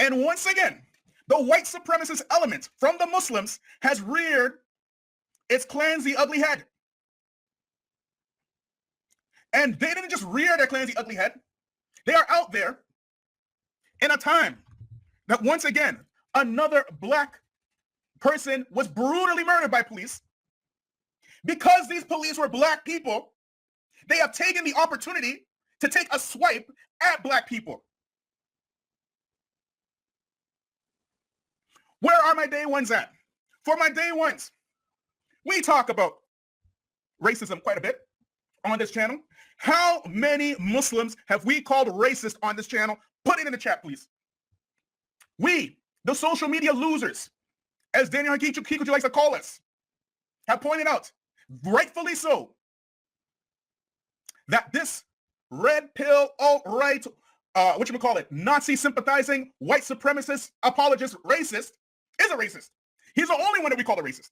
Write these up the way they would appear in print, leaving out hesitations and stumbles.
And once again, the white supremacist element from the Muslims has reared its clansy ugly head. And they didn't just rear their clansy ugly head. They are out there in a time that, once again, another black person was brutally murdered by police. Because these police were black people, they have taken the opportunity to take a swipe at black people. Where are my day ones at? For my day ones, we talk about racism quite a bit on this channel. How many Muslims have we called racist on this channel? Put it in the chat, please. We, the social media losers, as Daniel Haqiqatjou likes to call us, have pointed out, rightfully so, that this red pill, alt-right, Nazi sympathizing, white supremacist, apologist, racist, is a racist. He's the only one that we call a racist.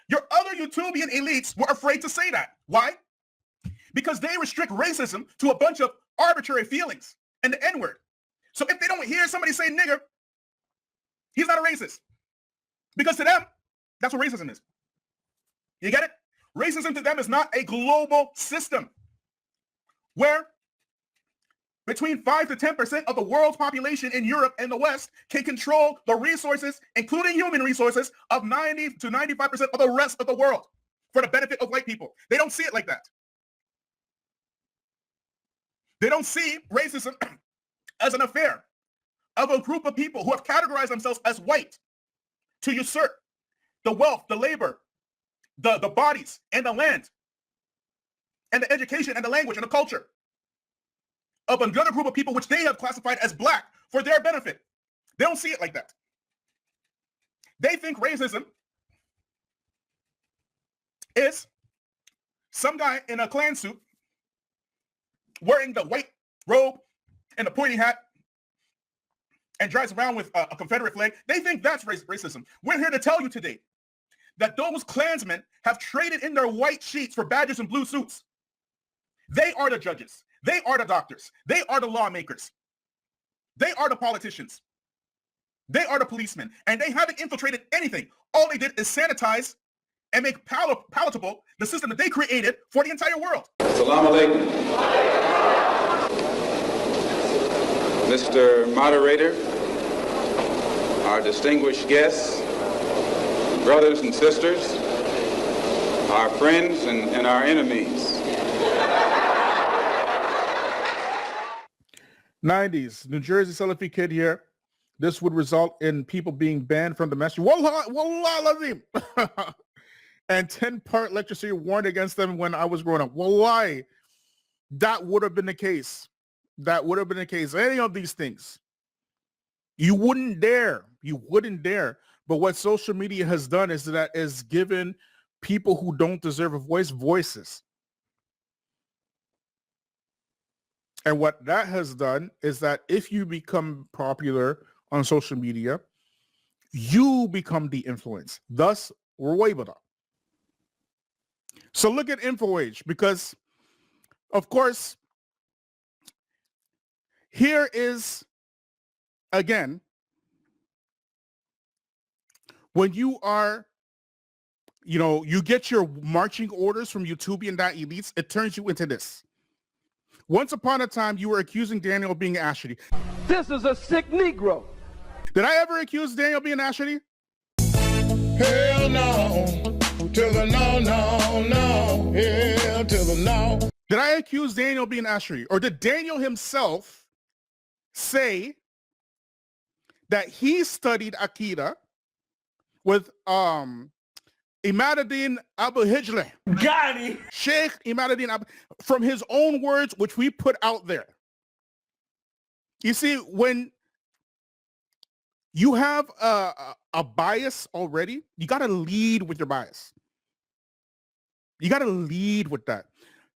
Your other YouTubian elites were afraid to say that. Why? Because they restrict racism to a bunch of arbitrary feelings and the N-word. So if they don't hear somebody say nigger, he's not a racist. Because to them, that's what racism is. You get it? Racism to them is not a global system where between 5 to 10% of the world's population in Europe and the West can control the resources, including human resources, of 90 to 95% of the rest of the world for the benefit of white people. They don't see it like that. They don't see racism as an affair of a group of people who have categorized themselves as white to usurp the wealth, the labor, the bodies, and the land, and the education, and the language, and the culture of another group of people which they have classified as black for their benefit. They don't see it like that. They think racism is some guy in a Klan suit wearing the white robe and a pointy hat and drives around with a Confederate flag. They think that's racism. We're here to tell you today that those Klansmen have traded in their white sheets for badges and blue suits. They are the judges. They are the doctors. They are the lawmakers. They are the politicians. They are the policemen. And they haven't infiltrated anything. All they did is sanitize and make palatable the system that they created for the entire world. Salaam Alaikum. Mr. Moderator, our distinguished guests, brothers and sisters, our friends and our enemies. 90s, New Jersey Salafi kid here. This would result in people being banned from the masjid. Wallah lazim. And 10-part lecture series warned against them when I was growing up. Wallahi, that would have been the case. That would have been the case. Any of these things. You wouldn't dare. You wouldn't dare. But what social media has done is that is given people who don't deserve a voice voices. And what that has done is that if you become popular on social media, you become the influence. Thus, Ruwaybada. So look at InfoAge, because, of course, here is, again, when you are, you get your marching orders from YouTubian elites, it turns you into this. Once upon a time, you were accusing Daniel of being Ashley. This is a sick Negro. Did I ever accuse Daniel of being Ashley? Hell no. To the no, no, no. Hell to the no. Did I accuse Daniel of being Ashley? Or did Daniel himself say that he studied Aqidah with Imaduddin Abu Hijle? Got him. Sheikh Imaduddin Abu, from his own words, which we put out there. You see, when you have a bias already, you got to lead with your bias. You got to lead with that.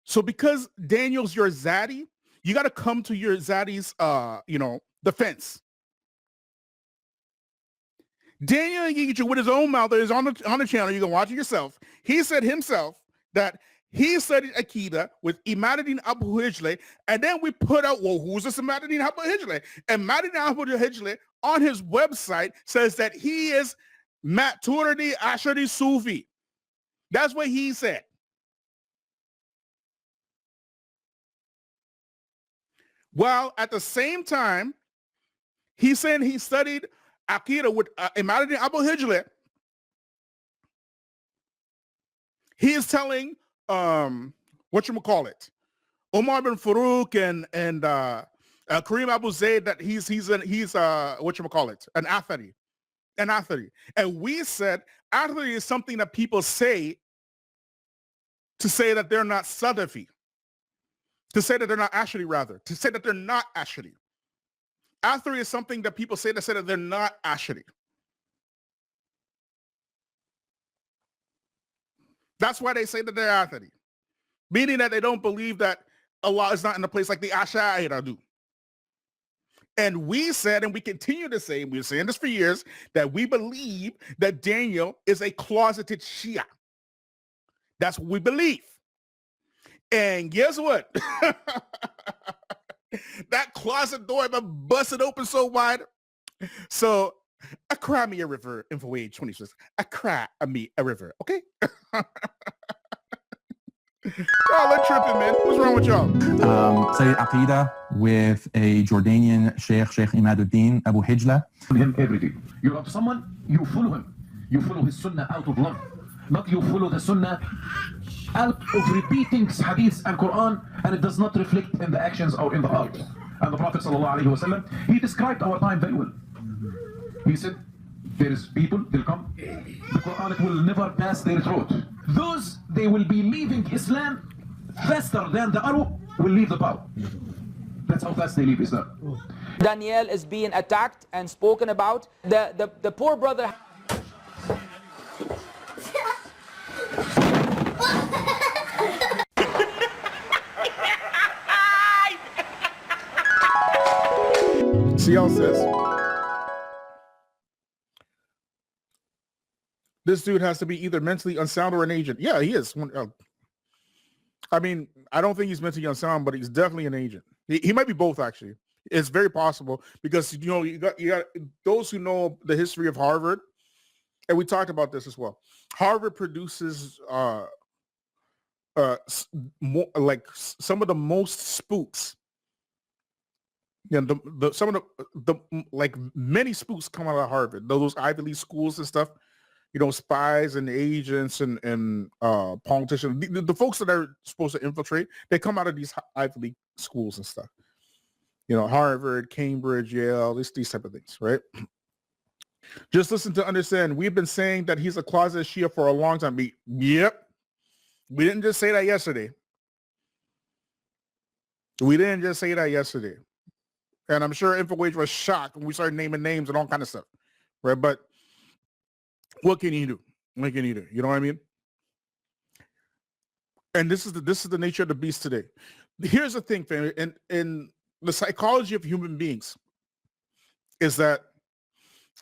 So because Daniel's your Zaddy, you got to come to your Zaddy's, defense. Daniel Haqiqatjou, with his own mouth, is on the channel. You can watch it yourself. He said himself that he studied Akida with Imaduddin Abu Hijle, and then we put out, well, who's this Imaduddin Abu Hijle? And Imaduddin Abu Hijle on his website says that he is Maturidi Ashari Sufi. That's what he said. While at the same time, he said he studied Akida with Imaduddin Abu Hijle. He is telling whatchamacallit, Omar bin Farouk and Kareem Abu Zayd that he's whatchamacallit, an Athari. And we said Athari is something that people say to say that they're not Salafi, to say that they're not Ashari, rather, to say that they're not Ashari. Athari is something that people say that they're not Ashari. That's why they say that they're Athari, meaning that they don't believe that Allah is not in a place like the Ash'ari do. And we said, and we continue to say, and we've been saying this for years, that we believe that Daniel is a closeted Shia. That's what we believe. And guess what? That closet door been busted open so wide. So I cry me a river in for age 26. I cry me a river, okay? Y'all are tripping, man. What's wrong with y'all? Studied Aqidah with a Jordanian Sheikh Imaduddin Abu Hijla. Him every day. You love someone, you follow him. You follow his sunnah out of love. Not you follow the sunnah out of repeating hadiths and Quran, and it does not reflect in the actions or in the heart. And the Prophet ﷺ, he described our time very well. He said, there is people, they'll come, the Quran, it will never pass their throat. Those, they will be leaving Islam faster than the Arab will leave the power. That's how fast they leave Islam. Daniel is being attacked and spoken about. The poor brother. See how it says? This dude has to be either mentally unsound or an agent. Yeah, he is. I mean, I don't think he's mentally unsound, but he's definitely an agent. He might be both, actually. It's very possible because, you know, you got those who know the history of Harvard, and we talked about this as well. Harvard produces like some of the most spooks. Yeah, some of the like many spooks come out of Harvard. Those Ivy League schools and stuff. You know, spies and agents and politicians, the folks that are supposed to infiltrate, they come out of these Ivy League schools and stuff. You know, Harvard, Cambridge, Yale, these type of things, right? Just listen to understand. We've been saying that he's a closet Shia for a long time. Yep. We didn't just say that yesterday. We didn't just say that yesterday. And I'm sure InfoWage was shocked when we started naming names and all kind of stuff, right? But what can you do? What can you do? You know what I mean? And this is the nature of the beast today. Here's the thing, family. In the psychology of human beings is that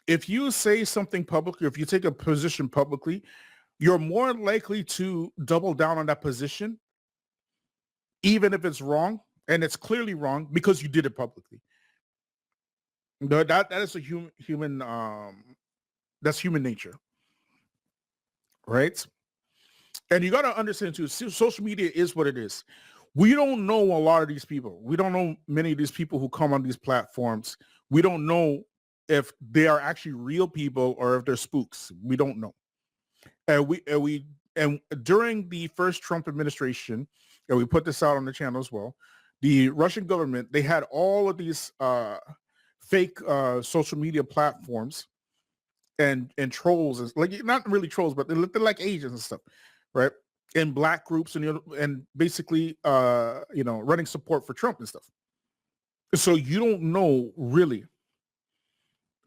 if you say something publicly, if you take a position publicly, you're more likely to double down on that position, even if it's wrong, and it's clearly wrong because you did it publicly. That is a human that's human nature, right? And you got to understand too, social media is what it is. We don't know a lot of these people. We don't know many of these people who come on these platforms. We don't know if they are actually real people or if they're spooks. We don't know. And during the first Trump administration, and we put this out on the channel as well, the Russian government, they had all of these fake social media platforms and trolls, like not really trolls, but they're like agents and stuff, right? In black groups and basically running support for Trump and stuff. So you don't know really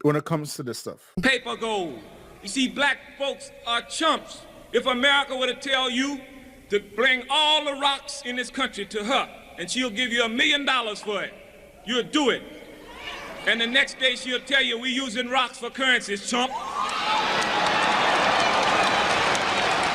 when it comes to this stuff. Paper gold. You see, black folks are chumps. If America were to tell you to bring all the rocks in this country to her and she'll give you $1 million for it, you'll do it. And the next day she'll tell you we're using rocks for currencies, chump.